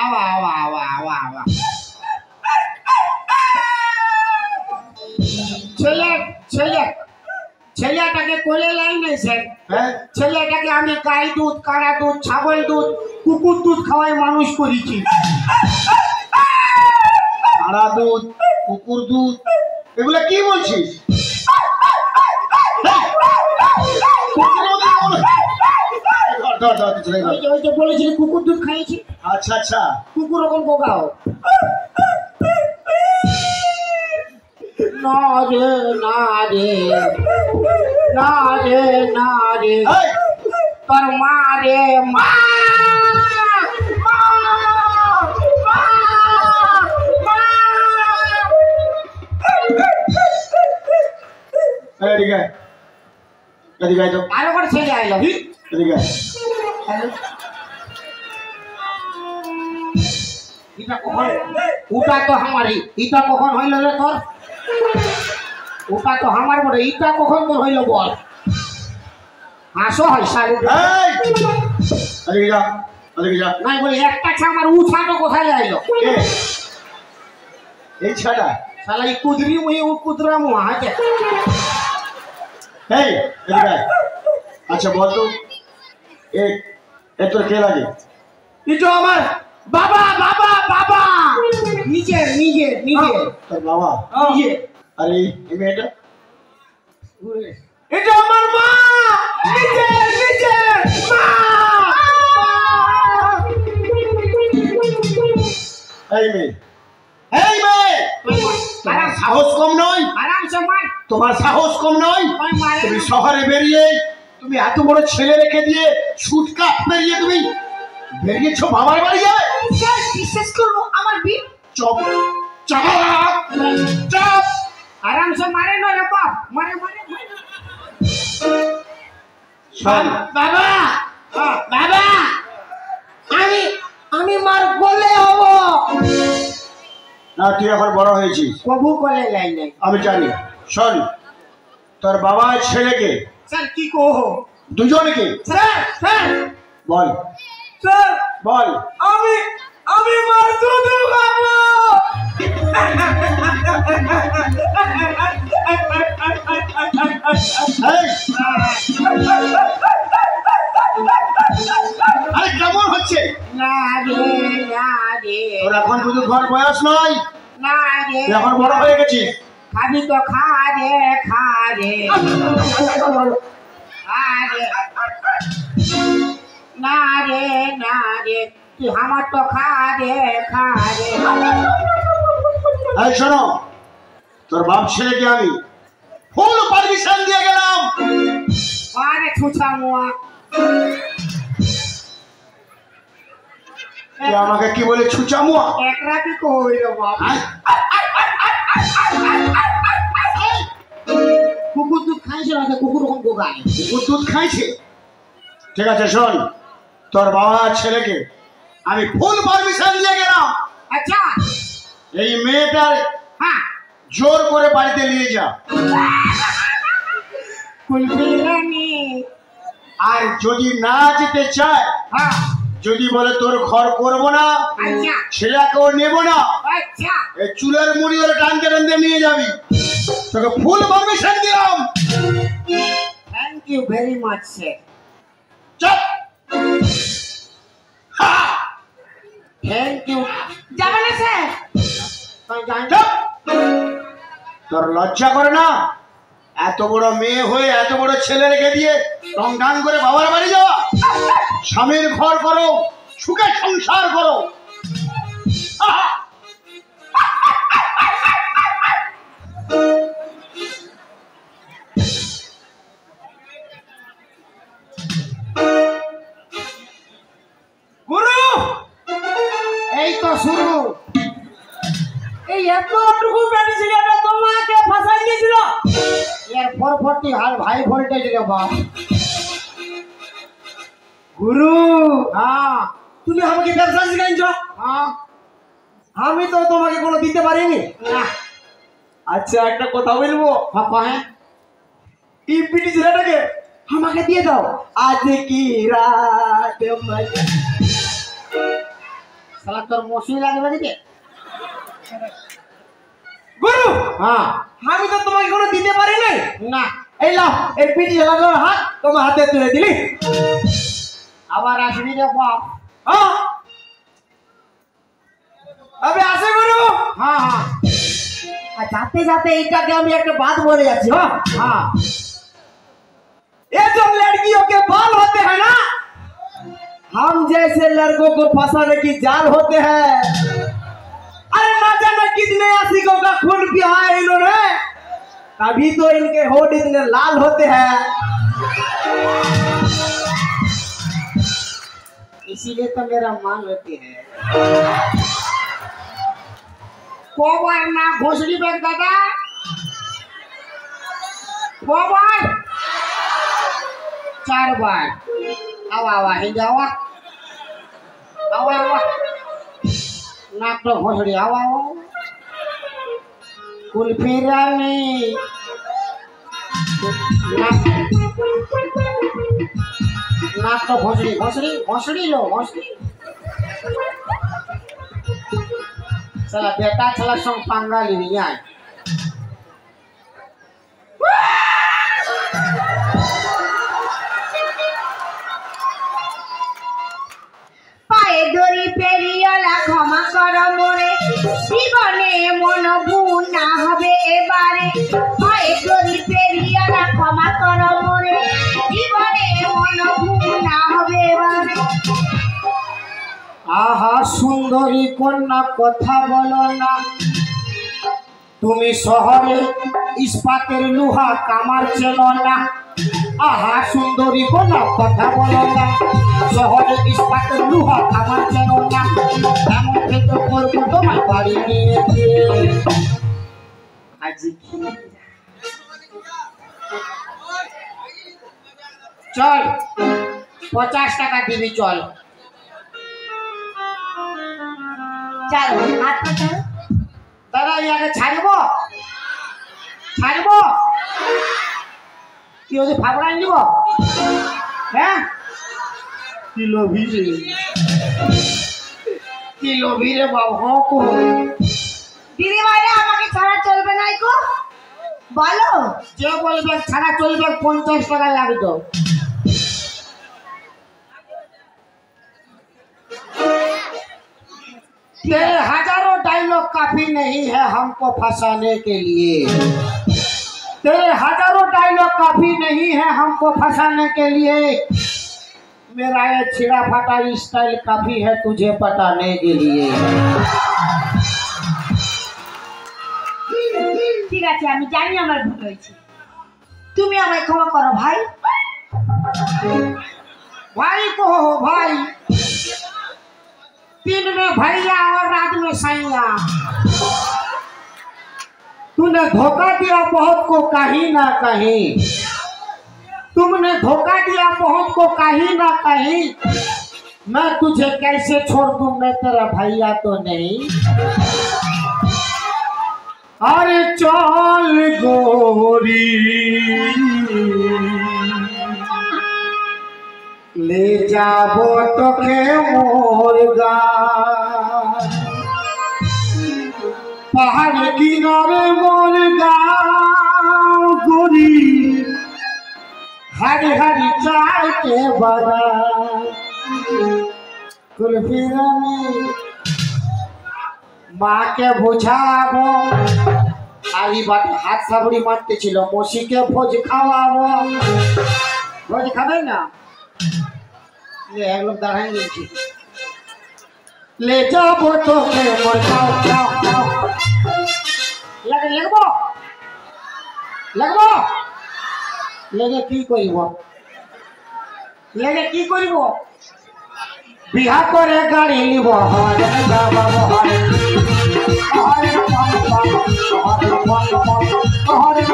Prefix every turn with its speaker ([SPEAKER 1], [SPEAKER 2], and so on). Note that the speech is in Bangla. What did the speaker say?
[SPEAKER 1] আওয়া আওয়া আওয়া আওয়া আওয়া ছেলেটাকে কোলে লাইনে স্যার। ছেলেটাকে আমি গাই দুধ, কারা দুধ, ছাগল দুধ, কুকুর দুধ খাওয়াই মানুষ করেছি।
[SPEAKER 2] কারা দুধ, কুকুর দুধ, এগুলা কি বলছিস?
[SPEAKER 1] বলেছিলি কুকুর দুধ খাইছি।
[SPEAKER 2] আচ্ছা আচ্ছা,
[SPEAKER 1] কুকুর ওরকম কোকাও না রে না রে না রে না রে তোর মা রে মা। ভালো করে ছেলে আইলো ওটা তো আমারই। ইটা কখন হইল রে তোর? ওটা তো আমার বলে, ইটা কখন তোর হইল বল? হাসো হয় সারি নাই বলে একটা আমার উঠাটো কোথায় আইলো?
[SPEAKER 2] এই ছাড়া
[SPEAKER 1] শালা এই কুদরি মুই ও কুদরা মু হাতে।
[SPEAKER 2] এই এদিকে আচ্ছা বল তো, এ তোর কে লাগে?
[SPEAKER 1] ইটো আমার বাবা বাবা বাবা নিজের নিজের নিজের
[SPEAKER 2] তোর বাবা
[SPEAKER 1] নিজের।
[SPEAKER 2] আরে এই মেয়েটা
[SPEAKER 1] এটা আমার মা নিজের নিজের মা।
[SPEAKER 2] এই মেয়ে, এই মেয়ে, তোমার সাহস কম নয়?
[SPEAKER 1] আরামসে মার।
[SPEAKER 2] তোমার সাহস কম নয়? তুমি শহরে বেরিয়ে তুমি এত বড় ছেলে রেখে দিয়ে সুটকাট পেরিয়ে তুমি বেরিয়েছো বাবার বাড়ি যায়?
[SPEAKER 1] বিশ্বাস করো আমার বিল
[SPEAKER 2] চপ চপ চপ
[SPEAKER 1] আরামসে মারে না রে বাপ, মারে মারে বাবা বাবা আমি আমি মার কোলে হব
[SPEAKER 2] না। তুই এখন বড় হয়েছিস,
[SPEAKER 1] কবু কোলে লাই নাই
[SPEAKER 2] আমি জানি। শোন, তোর বাবা ছেলেকে
[SPEAKER 1] স্যার কি কহো?
[SPEAKER 2] দুজনকে
[SPEAKER 1] স্যার স্যার
[SPEAKER 2] বল,
[SPEAKER 1] স্যার
[SPEAKER 2] বল
[SPEAKER 1] আমি আমি মার দুধ খাবো।
[SPEAKER 2] আরে কেমন হচ্ছে?
[SPEAKER 1] না রে না রে
[SPEAKER 2] তোর এখন শুধু ঘর বয়স নয়,
[SPEAKER 1] না রে
[SPEAKER 2] এখন বড় হয়ে গেছিস।
[SPEAKER 1] খাবি তো খা রে খা রে খা রে না রে না রে তুই আমার তো খা রে খা রে।
[SPEAKER 2] এই শোনো, তোর বাপ ছেলেকে আমি ফুল পারমিশন দিয়ে গেলাম।
[SPEAKER 1] আরে ছুছা মুয়া
[SPEAKER 2] তুই আমাকে কি বলে ছুচামুয়া?
[SPEAKER 1] এক রাতে কইল বাপ। কুকুর দুধ খাইছে না? কুকুর ওরকম গোগায়
[SPEAKER 2] কুকুর দুধ খাইছে? ঠিক আছে শোন, তোর বাবা ছেলেকে আমি ফুল পারমিশন দিয়ে গেলাম।
[SPEAKER 1] আচ্ছা
[SPEAKER 2] এই মেয়েটার
[SPEAKER 1] হ্যাঁ
[SPEAKER 2] জোর করে বাড়িতে নিয়ে যা।
[SPEAKER 1] কুলফিলানি
[SPEAKER 2] আর যদি না যেতে চায়,
[SPEAKER 1] হ্যাঁ
[SPEAKER 2] যদি বলে তোর ঘর করবো না,
[SPEAKER 1] আচ্ছা
[SPEAKER 2] ছেলেকেও নেব না,
[SPEAKER 1] আচ্ছা
[SPEAKER 2] এই চুলের মুড়ি ওরা টানতে টানতে নিয়ে যাবি। তোকে ফুল পারমিশন দিলাম।
[SPEAKER 1] Thank you very much sir.
[SPEAKER 2] চপ
[SPEAKER 1] থ্যাংক ইউ যাবে না স্যার?
[SPEAKER 2] চপ। তোর লজ্জা করে না? এত বড় মেয়ে হয়ে এত বড় ছেলে রেখে দিয়ে টং টাং করে বাবার বাড়ি যাওয়া? স্বামীর ঘর করো, সুখে সংসার করো।
[SPEAKER 1] গুরু এই তো শুরু। এই এতটুকু ব্যাটারি ছেলেটা তোমাকে ফাঁসাই দিয়েছিল। এর 440 হাই ভোল্টেজ রে বাপ।
[SPEAKER 3] গুরু
[SPEAKER 1] হ্যাঁ
[SPEAKER 3] তুমি আমাকে ব্যবসা শিখাইছো,
[SPEAKER 1] হ্যাঁ
[SPEAKER 3] আমি তো তোমাকে কোনো দিতে পারিনি।
[SPEAKER 1] না
[SPEAKER 3] আচ্ছা একটা কথা বলবো,
[SPEAKER 1] হ্যাঁ
[SPEAKER 3] এই পিটি ছেলেটাকে আমাকে দিয়ে দাও। আজ কি রাত
[SPEAKER 1] শালা তোর মশি লাগবে দিতে।
[SPEAKER 3] গুরু
[SPEAKER 1] হ্যাঁ
[SPEAKER 3] আমি তো তোমাকে কোনো দিতে পারি নাই।
[SPEAKER 1] না
[SPEAKER 3] এই লাও এই বিড়ি জ্বালানোর হাত তোমার হাতে তুলে দিলি।
[SPEAKER 1] আবার আসবি রে বাপ।
[SPEAKER 3] हाँ अबे आसे गुरु।
[SPEAKER 1] हाँ हाँ
[SPEAKER 3] जाते जाते इनका क्या मैं एक बात बोले जाती हूँ।
[SPEAKER 1] हाँ
[SPEAKER 3] ये जो लड़कियों के बाल होते हैं ना, हम जैसे लड़कों को फंसाने की जाल होते हैं। अरे ना जाने कितने आशिकों का खून पिया है इन्होंने, तभी तो इनके होठ इतने लाल होते हैं।
[SPEAKER 1] इसीलिए तो मेरा मान होती है। कोबार ना घोसड़ी बैग दादा, कोबार 4 बार। आवा आवा ही जावा, आवा आवा नाक तो घोसड़ी आवा आवा। कुल्फी रानी नाक तो घोसड़ी घोसड़ी घोसड़ी लो घोसड़ी। चला बेटा चला संग पंगा ली जाए।
[SPEAKER 4] পায়ে দড়ি পেরিয়ালা ক্ষমা কর মোরে, জীবনে মন ভুল না হবে এবারে। পায়ে দড়ি পেরিয়ালা ক্ষমা কর মোরে, জীবনে মন ভুল না হবে এবারে।
[SPEAKER 1] आहा सुंदरी कन्या कथा बोलो ना, তুমি শহরে ইস্পাতের লোহা কামার চেনো না। আহা সুন্দরী কন্যা কথা বলো না, শহরে ইস্পাতের লোহা কামার চেনো না। এমন থেকে করবো তোমার বাড়ি নিয়ে গিয়ে। আজ কি চল 50 টাকা দিবি চল।
[SPEAKER 4] চলো হাত পাঠাও।
[SPEAKER 1] দাদা ইয়াকে ছাড়ব ছাড়ব কি হচ্ছে ফাবড়াই নিব। হ্যাঁ কিলো ভিড়ে বাবু। হ্যাঁ কো
[SPEAKER 4] দিদি ভাই আমাকে ছাড়া চলবে না গো, বলো।
[SPEAKER 1] যে বলবে ছাড়া চলবে 50 টাকা লাগতো। तेरे हजारों डायलॉग काफी नहीं है हमको फंसाने के लिए। तेरे हजारों डायलॉग काफी नहीं है हमको फंसाने के लिए। मेरा ये छिड़ा फटा स्टाइल काफी है तुझे पटाने के लिए।
[SPEAKER 4] ঠিক আছে আমি জানি আমার ভুল হয়েছে, তুমি আমায় ক্ষমা করো ভাই।
[SPEAKER 1] भाई को हो भाई, दिन में भैया और रात में सैया। तूने धोखा दिया बहुत को कहीं ना कहीं, तुमने धोखा दिया बहुत को कहीं ना कहीं। मैं तुझे कैसे छोड़ दूं, मैं तेरा भैया तो नहीं। अरे चल गोरी ले जाबो तोके मोर गाँव, पहाड़ किनारे मोर गाँव गोरी, हरी हरी चाय के बागान। कुल्फी रानी माँ के बुझाबो, आली बात हाथ सबड़ी मारते छिलो, मौसी के भोज खावाबो। भोज खाबे ना ये एक लोग दाढ़ाएंगे जी। ले जाबो तो के मोर गाँव लगबो लेगे की करिबो, लेगे की करिबो, बिहा करे गाड़ी लिबो। हरे बाबा हरे हरे